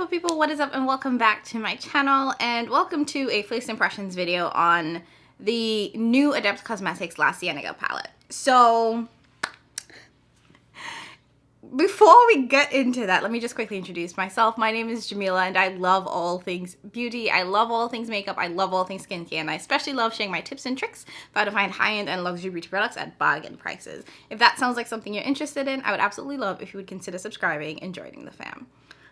beautiful people, what is up, and welcome back to my channel, and welcome to a first impressions video on the new Adept Cosmetics La Cienaga palette. So before we get into that, let me just quickly introduce myself. My name is Jamila, and I love all things beauty. I love all things makeup. I love all things skincare, and I especially love sharing my tips and tricks for how to find high-end and luxury beauty products at bargain prices. If that sounds like something you're interested in, I would absolutely love if you would consider subscribing and joining the fam.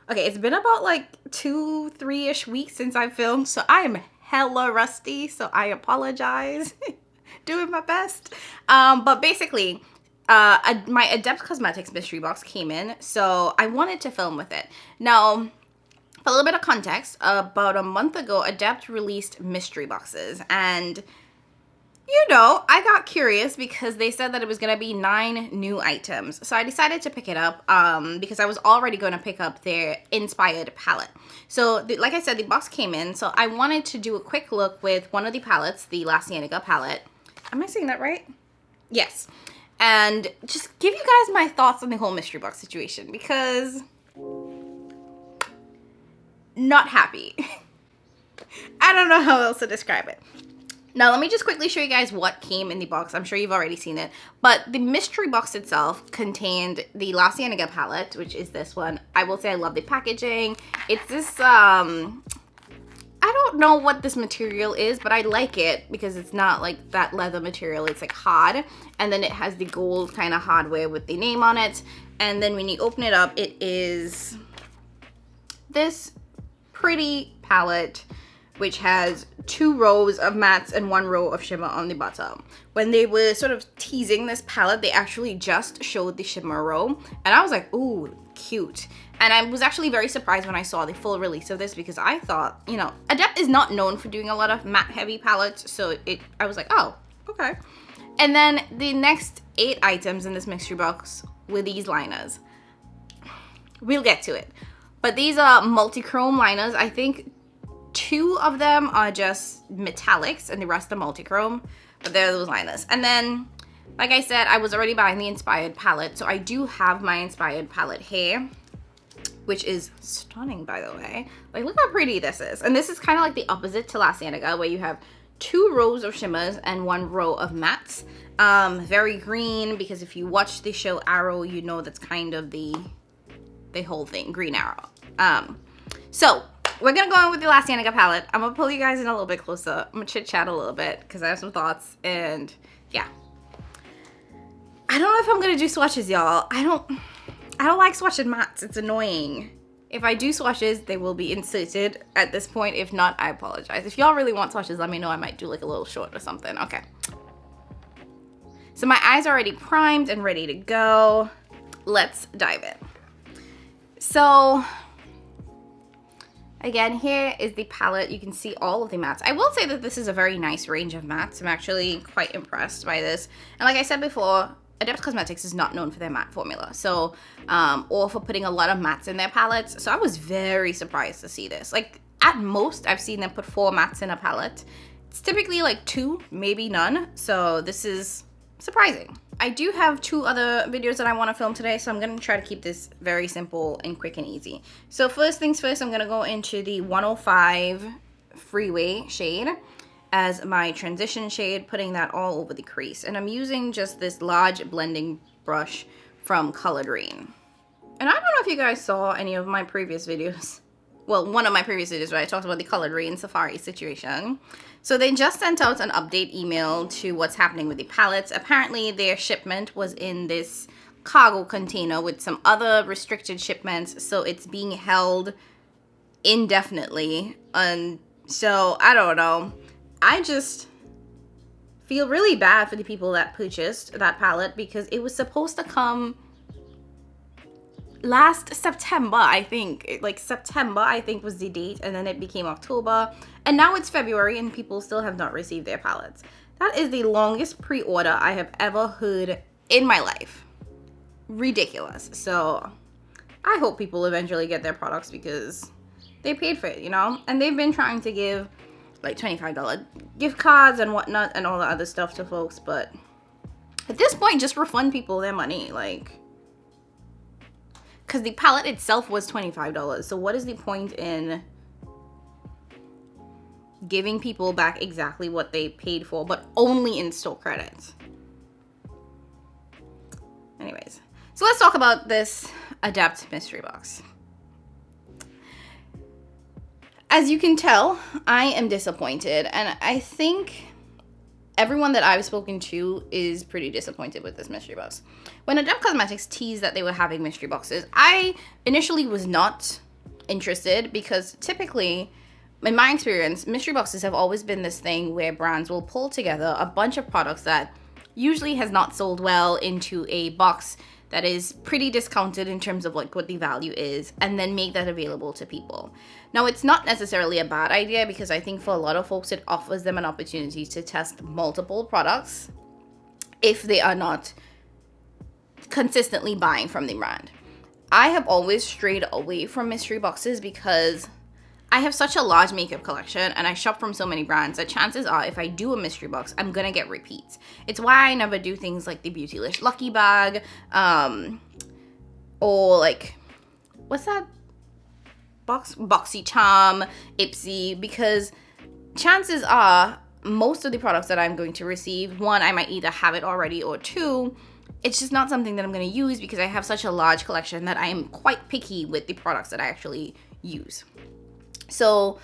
Okay, it's been about like 2-3-ish weeks since I filmed, so I am hella rusty, so I apologize. Doing my best. But basically, my Adept Cosmetics mystery box came in, so I wanted to film with it. Now, for a little bit of context, about a month ago, Adept released mystery boxes, and you know, I got curious because they said that it was going to be 9 new items. So I decided to pick it up because I was already going to pick up their inspired palette. So like I said, the box came in. So I wanted to do a quick look with one of the palettes, the La Cienaga palette. Am I saying that right? Yes. And just give you guys my thoughts on the whole mystery box situation because not happy. I don't know how else to describe it. Now, let me just quickly show you guys what came in the box. I'm sure you've already seen it. But the mystery box itself contained the La Cienaga palette, which is this one. I will say I love the packaging. It's this, I don't know what this material is, but I like it because it's not like that leather material. It's like hard. And then it has the gold kind of hardware with the name on it. And then when you open it up, it is this pretty palette, which has 2 rows of mattes and 1 row of shimmer on the bottom. When they were sort of teasing this palette, they actually just showed the shimmer row, and I was like, ooh, cute. And I was actually very surprised when I saw the full release of this because I thought, you know, Adept is not known for doing a lot of matte heavy palettes, so I was like, oh, okay. And then the next 8 items in this mystery box were these liners. We'll get to it. But these are multi-chrome liners. I think 2 of them are just metallics and the rest are multi-chrome, but they're those liners. And then, like I said, I was already buying the inspired palette, so I do have my inspired palette here, which is stunning, by the way. Like, look how pretty this is. And this is kind of like the opposite to La Cienaga, where you have 2 rows of shimmers and 1 row of mattes. Very green, because if you watch the show Arrow, you know that's kind of the whole thing, Green Arrow. So we're gonna go in with the La Cienaga palette. I'm gonna pull you guys in a little bit closer. I'm gonna chit chat a little bit because I have some thoughts, and yeah. I don't know if I'm gonna do swatches, y'all. I don't like swatching mattes. It's annoying. If I do swatches, they will be inserted at this point. If not, I apologize. If y'all really want swatches, let me know. I might do like a little short or something. Okay. So my eyes are already primed and ready to go. Let's dive in. So again, here is the palette. You can see all of the mattes. I will say that this is a very nice range of mattes. I'm actually quite impressed by this. And like I said before, Adept Cosmetics is not known for their matte formula, so or for putting a lot of mattes in their palettes. So I was very surprised to see this. Like, at most, I've seen them put 4 mattes in a palette. It's typically like 2, maybe none. So this is surprising. I do have 2 other videos that I want to film today, so I'm going to try to keep this very simple and quick and easy. So first things first, I'm going to go into the 105 Freeway shade as my transition shade, putting that all over the crease. And I'm using just this large blending brush from Color Green. And I don't know if you guys saw any of my previous videos. Well, one of my previous videos where I talked about the Color Green Safari situation. So they just sent out an update email to what's happening with the palettes. Apparently their shipment was in this cargo container with some other restricted shipments, so it's being held indefinitely. And so I don't know. I just feel really bad for the people that purchased that palette because it was supposed to come last September, I think. Like September, I think, was the date, and then it became October, and now it's February and people still have not received their palettes. That is the longest pre-order I have ever heard in my life. Ridiculous. So I hope people eventually get their products because they paid for it, you know? And they've been trying to give like $25 gift cards and whatnot and all the other stuff to folks, but at this point, just refund people their money, like, because the palette itself was $25. So what is the point in giving people back exactly what they paid for, but only in store credits? Anyways, so let's talk about this Adept mystery box. As you can tell, I am disappointed, and I think everyone that I've spoken to is pretty disappointed with this mystery box. When Adept Cosmetics teased that they were having mystery boxes, I initially was not interested because typically, in my experience, mystery boxes have always been this thing where brands will pull together a bunch of products that usually has not sold well into a box that is pretty discounted in terms of like what the value is, and then make that available to people. Now, it's not necessarily a bad idea because I think for a lot of folks it offers them an opportunity to test multiple products if they are not consistently buying from the brand. I have always strayed away from mystery boxes because I have such a large makeup collection and I shop from so many brands that chances are if I do a mystery box, I'm gonna get repeats. It's why I never do things like the Beautylicious Lucky Bag, or like, what's that box? BoxyCharm, Ipsy, because chances are most of the products that I'm going to receive, one, I might either have it already, or two, it's just not something that I'm gonna use because I have such a large collection that I am quite picky with the products that I actually use. So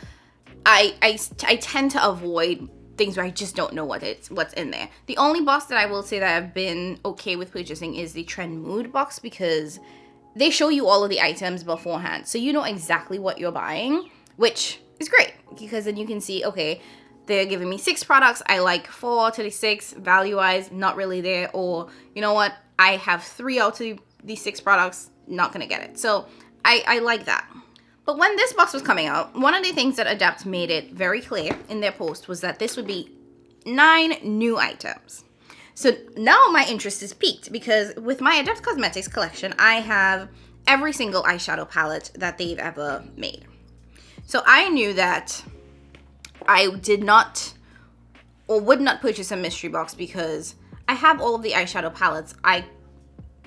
I tend to avoid things where I just don't know what's in there. The only box that I will say that I've been okay with purchasing is the Trend Mood box because they show you all of the items beforehand. So you know exactly what you're buying, which is great because then you can see, okay, they're giving me 6 products. I like 4 to the 6, value-wise, not really there. Or, you know what, I have 3 out of these 6 products, not gonna get it. So I like that. But when this box was coming out, one of the things that Adept made it very clear in their post was that this would be 9 new items. So now my interest is piqued because with my Adept Cosmetics collection, I have every single eyeshadow palette that they've ever made. So I knew that I did not or would not purchase a mystery box because I have all of the eyeshadow palettes I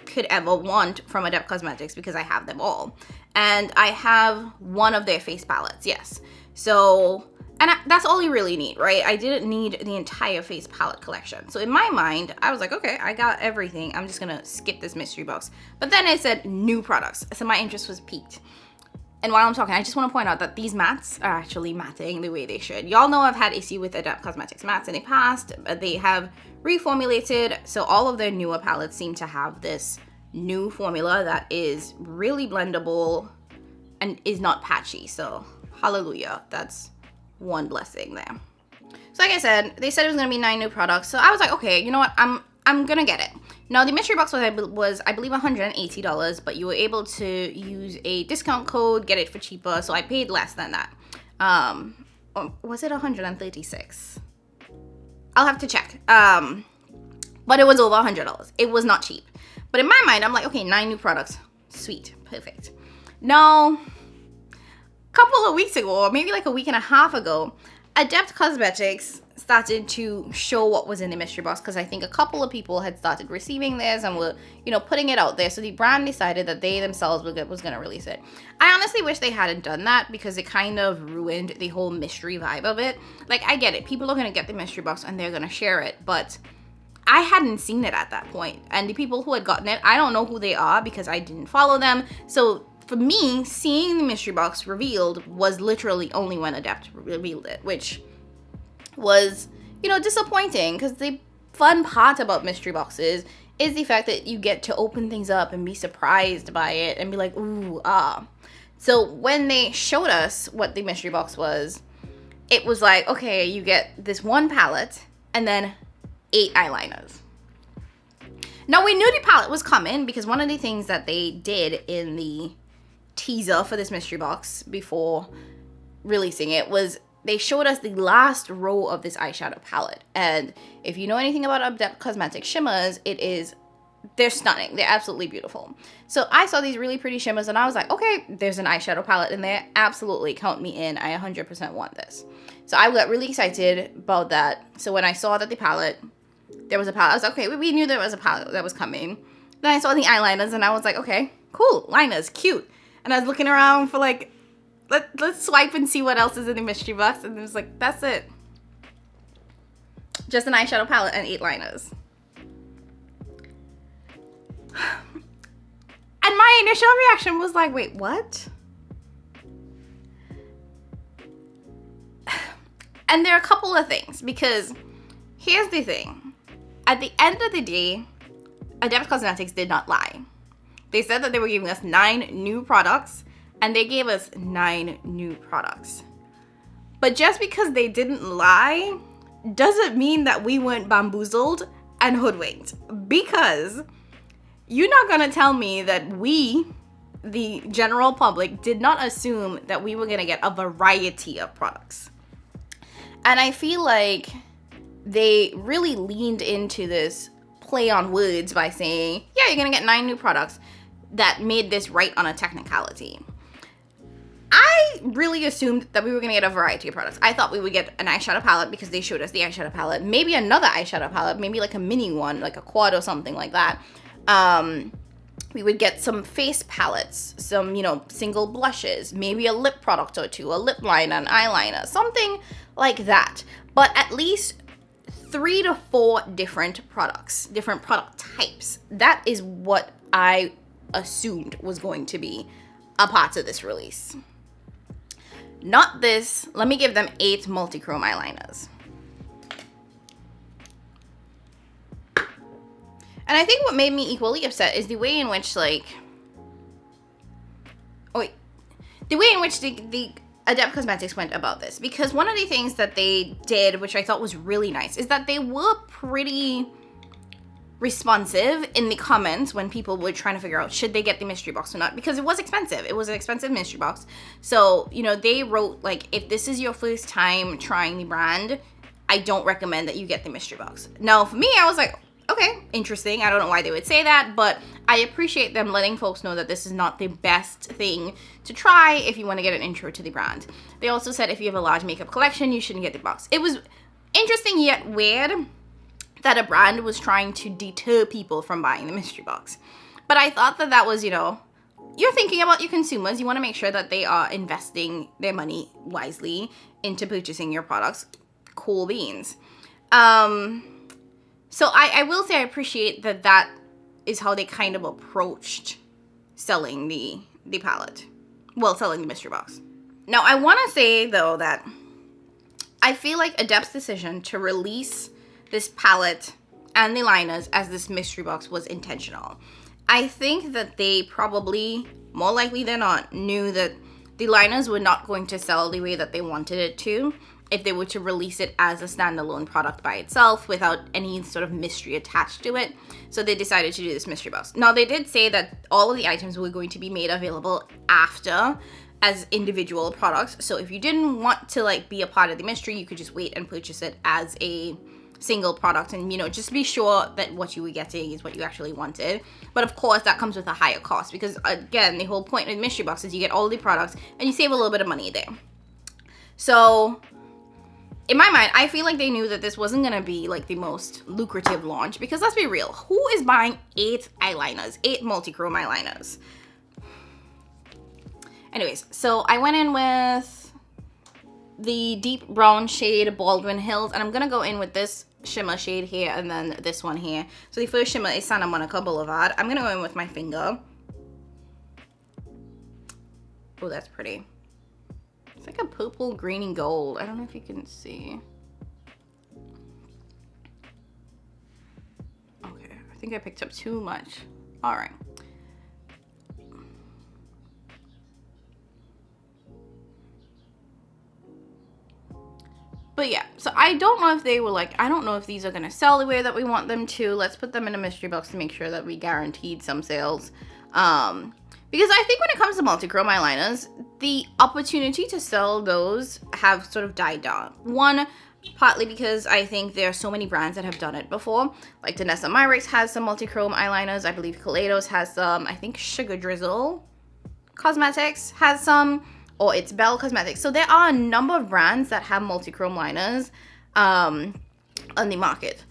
could ever want from Adept Cosmetics because I have them all. And I have one of their face palettes, yes. So, and that's all you really need, right? I didn't need the entire face palette collection. So in my mind, I was like, okay, I got everything. I'm just gonna skip this mystery box. But then it said new products. So my interest was piqued. And while I'm talking, I just want to point out that these mattes are actually matting the way they should. Y'all know I've had issue with Adept Cosmetics mattes in the past. They have reformulated, so all of their newer palettes seem to have this new formula that is really blendable and is not patchy. So hallelujah, that's one blessing there. So like I said, they said it was gonna be 9 new products. So I was like, okay, you know what, I'm gonna get it. Now the mystery box was I believe $180, but you were able to use a discount code, get it for cheaper. So I paid less than that. Was it $136? I'll have to check. But it was over $100. It was not cheap. But in my mind, I'm like, okay, 9 new products. Sweet. Perfect. Now, a couple of weeks ago, or maybe like a week and a half ago, Adept Cosmetics started to show what was in the mystery box because I think a couple of people had started receiving this and were, you know, putting it out there. So the brand decided that they themselves was going to release it. I honestly wish they hadn't done that because it kind of ruined the whole mystery vibe of it. Like, I get it. People are going to get the mystery box and they're going to share it, but I hadn't seen it at that point. And the people who had gotten it, I don't know who they are because I didn't follow them. So for me, seeing the mystery box revealed was literally only when Adept revealed it, which was, you know, disappointing because the fun part about mystery boxes is the fact that you get to open things up and be surprised by it and be like, ooh, ah. So when they showed us what the mystery box was, it was like, okay, you get this one palette and then 8 eyeliners. Now, we knew the palette was coming because one of the things that they did in the teaser for this mystery box before releasing it was they showed us the last row of this eyeshadow palette. And if you know anything about Adept Cosmetics shimmers, they're stunning. They're absolutely beautiful. So I saw these really pretty shimmers and I was like, okay, there's an eyeshadow palette in there. Absolutely, count me in. I 100% want this. So I got really excited about that. So when I saw that there was a palette, I was like, okay, we knew there was a palette that was coming. Then I saw the eyeliners and I was like, okay, cool, liners, cute. And I was looking around for like, let's swipe and see what else is in the mystery box. And it was like, that's it. Just an eyeshadow palette and 8 liners. And my initial reaction was like, wait, what? And there are a couple of things, because here's the thing. At the end of the day, Adept Cosmetics did not lie. They said that they were giving us 9 new products, and they gave us 9 new products. But just because they didn't lie doesn't mean that we weren't bamboozled and hoodwinked. Because you're not gonna tell me that we, the general public, did not assume that we were gonna get a variety of products. And I feel like they really leaned into this play on words by saying, yeah, you're gonna get 9 new products, that made this right on a technicality. I really assumed that we were gonna get a variety of products. I thought we would get an eyeshadow palette because they showed us the eyeshadow palette, maybe another eyeshadow palette, maybe like a mini one, like a quad or something like that. We would get some face palettes, some, single blushes, maybe a lip product or 2, a lip liner, an eyeliner, something like that. But at least 3 to 4 different products, different product types. That is what I assumed was going to be a part of this release. Not this. Let me give them 8 multi-chrome eyeliners. And I think what made me equally upset is the way in which, the way in which the Adept Cosmetics went about this. Because one of the things that they did, which I thought was really nice, is that they were pretty responsive in the comments when people were trying to figure out should they get the mystery box or not, because it was expensive. It was an expensive mystery box. So, they wrote, if this is your first time trying the brand, I don't recommend that you get the mystery box. Now, for me, I was like, okay, interesting. I don't know why they would say that, but I appreciate them letting folks know that this is not the best thing to try if you want to get an intro to the brand. They also said if you have a large makeup collection, you shouldn't get the box. It was interesting yet weird that a brand was trying to deter people from buying the mystery box. But I thought that was, you're thinking about your consumers. You want to make sure that they are investing their money wisely into purchasing your products. Cool beans. So I will say I appreciate that is how they kind of approached selling the palette. Well, selling the mystery box. Now, I want to say, though, that I feel like Adept's decision to release this palette and the liners as this mystery box was intentional. I think that they probably, more likely than not, knew that the liners were not going to sell the way that they wanted it to if they were to release it as a standalone product by itself without any sort of mystery attached to it. So they decided to do this mystery box. Now, they did say that all of the items were going to be made available after as individual products. So if you didn't want to be a part of the mystery, you could just wait and purchase it as a single product and, just be sure that what you were getting is what you actually wanted. But of course, that comes with a higher cost because, again, the whole point of the mystery box is you get all the products and you save a little bit of money there. So in my mind, I feel like they knew that this wasn't going to be the most lucrative launch because let's be real, who is buying 8 eyeliners, 8 multi-chrome eyeliners? Anyways, so I went in with the deep brown shade Baldwin Hills, and I'm going to go in with this shimmer shade here and then this one here. So the first shimmer is Santa Monica Boulevard. I'm going to go in with my finger. Oh, that's pretty. It's like a purple, green, and gold. I don't know if you can see. Okay, I think I picked up too much. All right. But yeah, so I don't know if they were I don't know if these are going to sell the way that we want them to. Let's put them in a mystery box to make sure that we guaranteed some sales. Because I think when it comes to multi-chrome eyeliners, the opportunity to sell those have sort of died down. One, partly because I think there are so many brands that have done it before. Like Danessa Myricks has some multi-chrome eyeliners. I believe Kaleidos has some. I think Sugar Drizzle Cosmetics has some. Or it's Belle Cosmetics. So there are a number of brands that have multi-chrome liners on the market.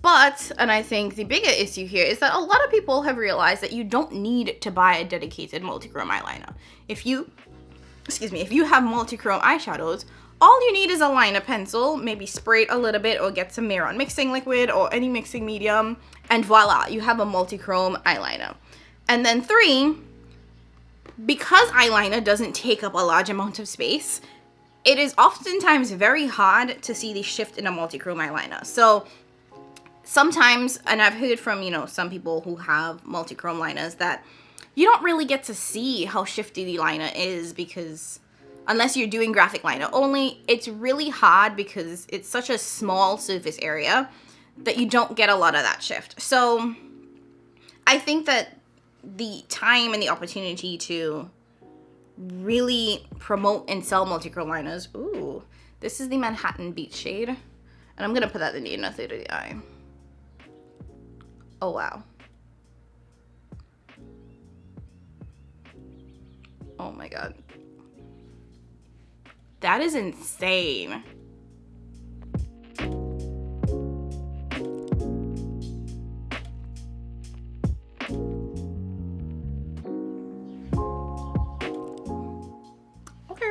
But, and I think the bigger issue here is that a lot of people have realized that you don't need to buy a dedicated multi-chrome eyeliner. If you have multi-chrome eyeshadows, all you need is a liner pencil, maybe spray it a little bit or get some Mehron mixing liquid or any mixing medium, and voila, you have a multi-chrome eyeliner. And then 3, because eyeliner doesn't take up a large amount of space, it is oftentimes very hard to see the shift in a multi-chrome eyeliner. So sometimes, and I've heard from, some people who have multi-chrome liners, that you don't really get to see how shifty the liner is, because unless you're doing graphic liner only, it's really hard because it's such a small surface area that you don't get a lot of that shift. So I think that the time and the opportunity to really promote and sell multi-chrome liners. Ooh, this is the Manhattan Beach shade. And I'm going to put that in the inner third of the eye. Oh, wow. Oh my God. That is insane.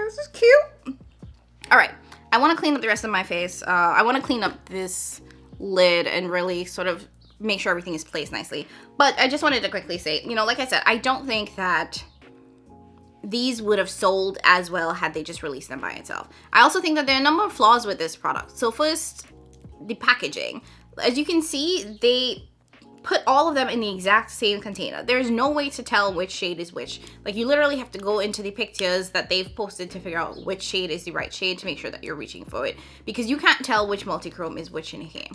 This is cute. All right, I want to clean up the rest of my face. I want to clean up this lid and really sort of make sure everything is placed nicely. But I just wanted to quickly say, like I said, I don't think that these would have sold as well had they just released them by itself. I also think that there are a number of flaws with this product. So first, the packaging. As you can see, they put all of them in the exact same container. There's no way to tell which shade is which. Like, you literally have to go into the pictures that they've posted to figure out which shade is the right shade to make sure that you're reaching for it, because you can't tell which multi-chrome is which in here.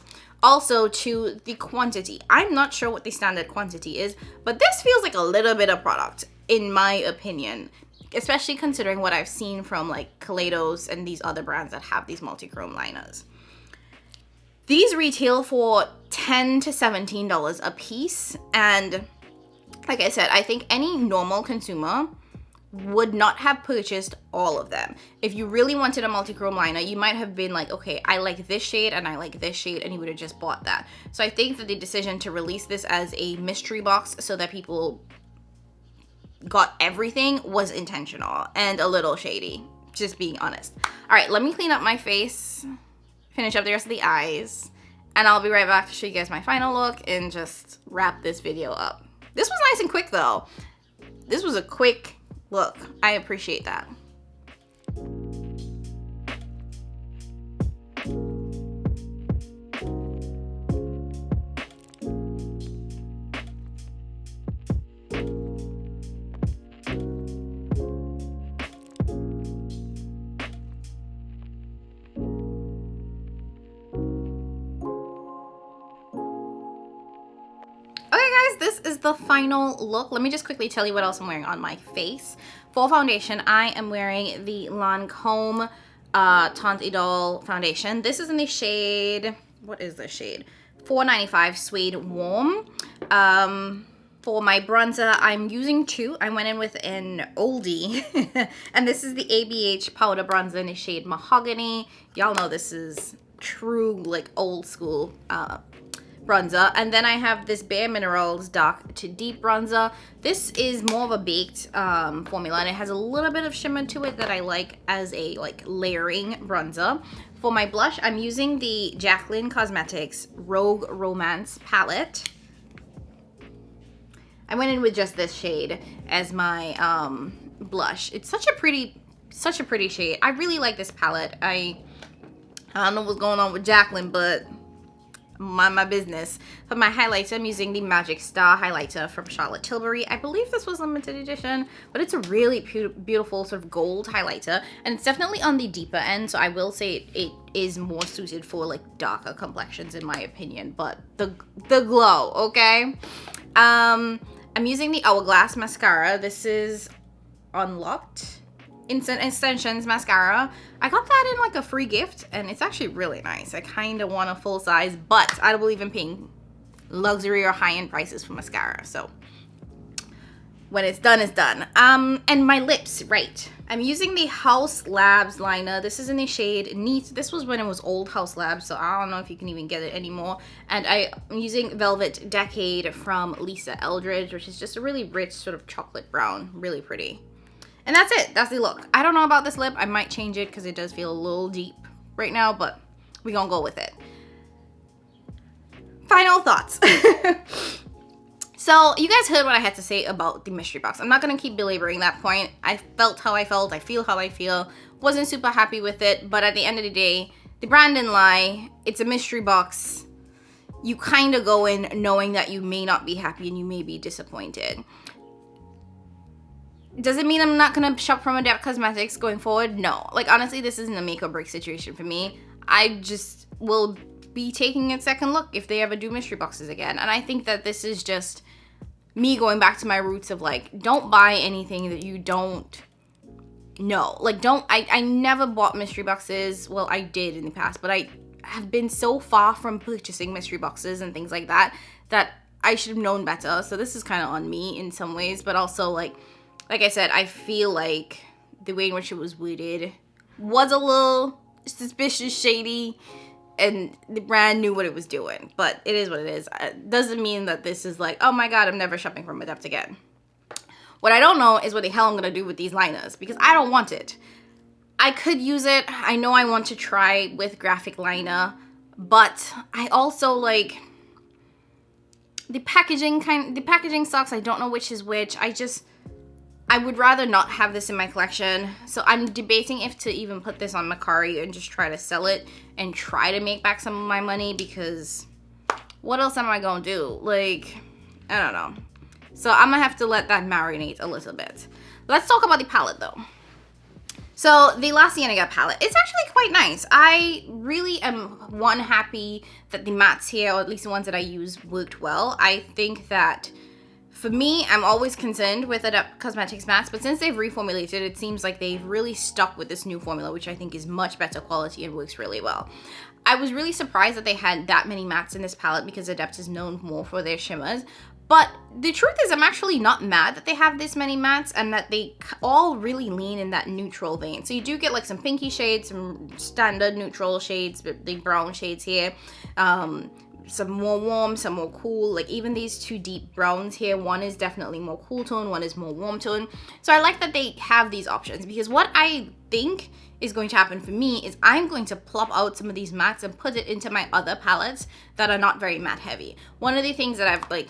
Also, to the quantity, I'm not sure what the standard quantity is, but this feels like a little bit of product, in my opinion, especially considering what I've seen from like Kaleidos and these other brands that have these multi-chrome liners. These retail for $10 to $17 a piece, and like I said, I think any normal consumer would not have purchased all of them. If you really wanted a multi-chrome liner, you might have been like, okay, I like this shade and I like this shade, and you would have just bought that. So I think that the decision to release this as a mystery box so that people got everything was intentional and a little shady, just being honest. All right, let me clean up my face, finish up the rest of the eyes, and I'll be right back to show you guys my final look and just wrap this video up. This was nice and quick though. This was a quick look. I appreciate that. This is the final look. Let me just quickly tell you what else I'm wearing on my face. For foundation, I am wearing the Lancome Teint Idole foundation. This is in the shade, what is the shade? 495 Suede Warm. For my bronzer, I'm using 2. I went in with an oldie. And this is the ABH Powder Bronzer in the shade Mahogany. Y'all know this is true, like, old school bronzer. And then I have this Bare Minerals Dark to Deep bronzer. This is more of a baked formula, and it has a little bit of shimmer to it that I like as a layering bronzer. For my blush, I'm using the Jaclyn Cosmetics Rogue Romance palette. I went in with just this shade as my blush. It's such a pretty shade. I really like this palette. I don't know what's going on with Jaclyn, but mind my business. For my highlighter, I'm using the Magic Star highlighter from Charlotte Tilbury. I believe this was limited edition, but it's a really beautiful sort of gold highlighter, and it's definitely on the deeper end, so I will say it is more suited for like darker complexions in my opinion, but the glow, okay? I'm using the Hourglass mascara. This is Unlocked Instant Extensions mascara. I got that in like a free gift, and it's actually really nice. I kind of want a full size, but I don't believe in paying luxury or high-end prices for mascara. So when it's done, it's done. And my lips, right. I'm using the House Labs liner. This is in the shade Neat. This was when it was old House Labs, so I don't know if you can even get it anymore. And I'm using Velvet Decade from Lisa Eldridge, which is just a really rich sort of chocolate brown. Really pretty. And that's it. That's the look. I don't know about this lip. I might change it because it does feel a little deep right now, but we're gonna go with it. Final thoughts. So you guys heard what I had to say about the mystery box. I'm not going to keep belaboring that point. I felt how I felt. I feel how I feel. Wasn't super happy with it. But at the end of the day, the brand didn't lie. It's a mystery box. You kind of go in knowing that you may not be happy and you may be disappointed. Does it mean I'm not going to shop from Adept Cosmetics going forward? No. Like, honestly, this isn't a make or break situation for me. I just will be taking a second look if they ever do mystery boxes again. And I think that this is just me going back to my roots of like, don't buy anything that you don't know. Like, I never bought mystery boxes. Well, I did in the past, but I have been so far from purchasing mystery boxes and things like that I should have known better. So this is kind of on me in some ways, but also like I said, I feel like the way in which it was worded was a little suspicious, shady, and the brand knew what it was doing, but it is what it is. It doesn't mean that this is like, oh my god, I'm never shopping from Adept again. What I don't know is what the hell I'm gonna do with these liners, because I don't want it. I could use it. I know I want to try with graphic liner, but I also like the packaging sucks. I don't know which is which. I would rather not have this in my collection. So I'm debating if to even put this on Mercari and just try to sell it and try to make back some of my money, because what else am I gonna do? Like, I don't know. So I'm gonna have to let that marinate a little bit. Let's talk about the palette though. So the La Cienaga palette, it's actually quite nice. I really am happy that the mattes here, or at least the ones that I use, worked well. I think that for me, I'm always concerned with Adept Cosmetics mattes, but since they've reformulated, it seems like they've really stuck with this new formula, which I think is much better quality and works really well. I was really surprised that they had that many mattes in this palette, because Adept is known more for their shimmers. But the truth is, I'm actually not mad that they have this many mattes and that they all really lean in that neutral vein. So you do get like some pinky shades, some standard neutral shades, the brown shades here. Some more warm, some more cool. Like even these two deep browns here, one is definitely more cool tone, one is more warm tone. So I like that they have these options, because what I think is going to happen for me is I'm going to plop out some of these mattes and put it into my other palettes that are not very matte heavy. One of the things that I've like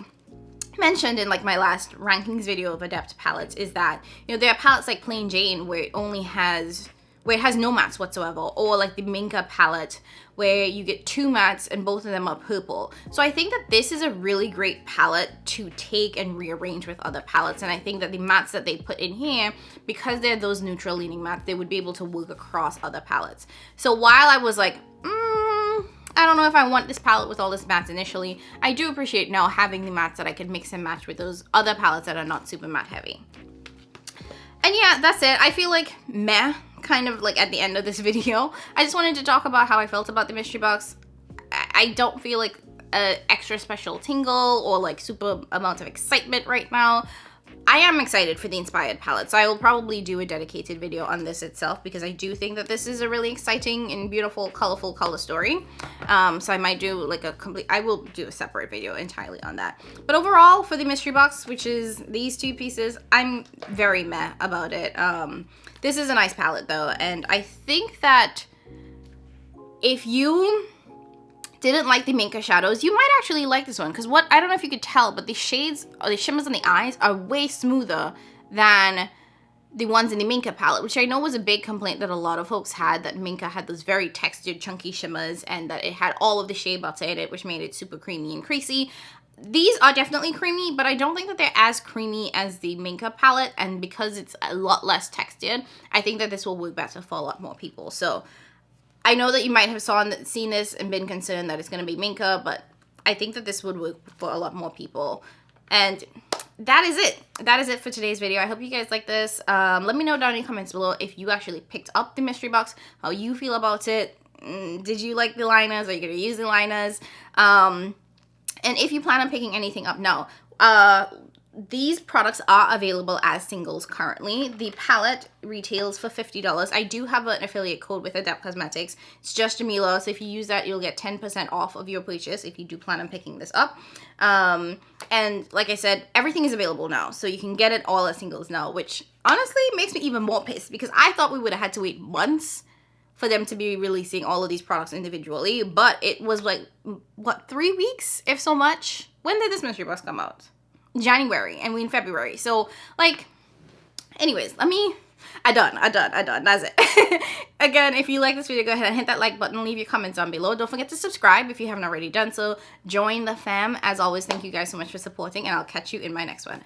mentioned in like my last rankings video of Adept palettes is that, you know, there are palettes like Plain Jane where it has no mattes whatsoever, or like the Minka palette where you get two mattes and both of them are purple. So I think that this is a really great palette to take and rearrange with other palettes, and I think that the mattes that they put in here, because they're those neutral leaning mattes, they would be able to work across other palettes. So while I was like, I don't know if I want this palette with all this mattes initially, I do appreciate now having the mattes that I can mix and match with those other palettes that are not super matte heavy. And yeah, that's it. I feel like meh, kind of like at the end of this video. I just wanted to talk about how I felt about the mystery box. I don't feel like an extra special tingle or like super amounts of excitement right now. I am excited for the Inspired palette, so I will probably do a dedicated video on this itself, because I do think that this is a really exciting and beautiful, colorful color story. So I might do like I will do a separate video entirely on that. But overall, for the mystery box, which is these two pieces, I'm very meh about it. This is a nice palette though, and I think that if you didn't like the Minka shadows, you might actually like this one, because I don't know if you could tell, but the shades or the shimmers on the eyes are way smoother than the ones in the Minka palette, which I know was a big complaint that a lot of folks had, that Minka had those very textured chunky shimmers and that it had all of the shea butter in it, which made it super creamy and creasy. These are definitely creamy, but I don't think that they're as creamy as the Minka palette, and because it's a lot less textured, I think that this will work better for a lot more people. So I know that you might have seen this and been concerned that it's going to be Minka, but I think that this would work for a lot more people. And that is it. That is it for today's video. I hope you guys like this. Let me know down in the comments below if you actually picked up the mystery box, how you feel about it. Did you like the liners? Are you going to use the liners? And if you plan on picking anything up now, these products are available as singles currently. The palette retails for $50. I do have an affiliate code with Adept Cosmetics. It's just Jamila, so if you use that, you'll get 10% off of your purchase if you do plan on picking this up. And like I said, everything is available now, so you can get it all as singles now, which honestly makes me even more pissed because I thought we would have had to wait months for them to be releasing all of these products individually, but it was like, what, 3 weeks, if so much? When did this mystery box come out? January, and we in February. So, like, anyways, I done. That's it. Again, if you like this video, go ahead and hit that like button, leave your comments down below. Don't forget to subscribe if you haven't already done so. Join the fam. As always, thank you guys so much for supporting, and I'll catch you in my next one.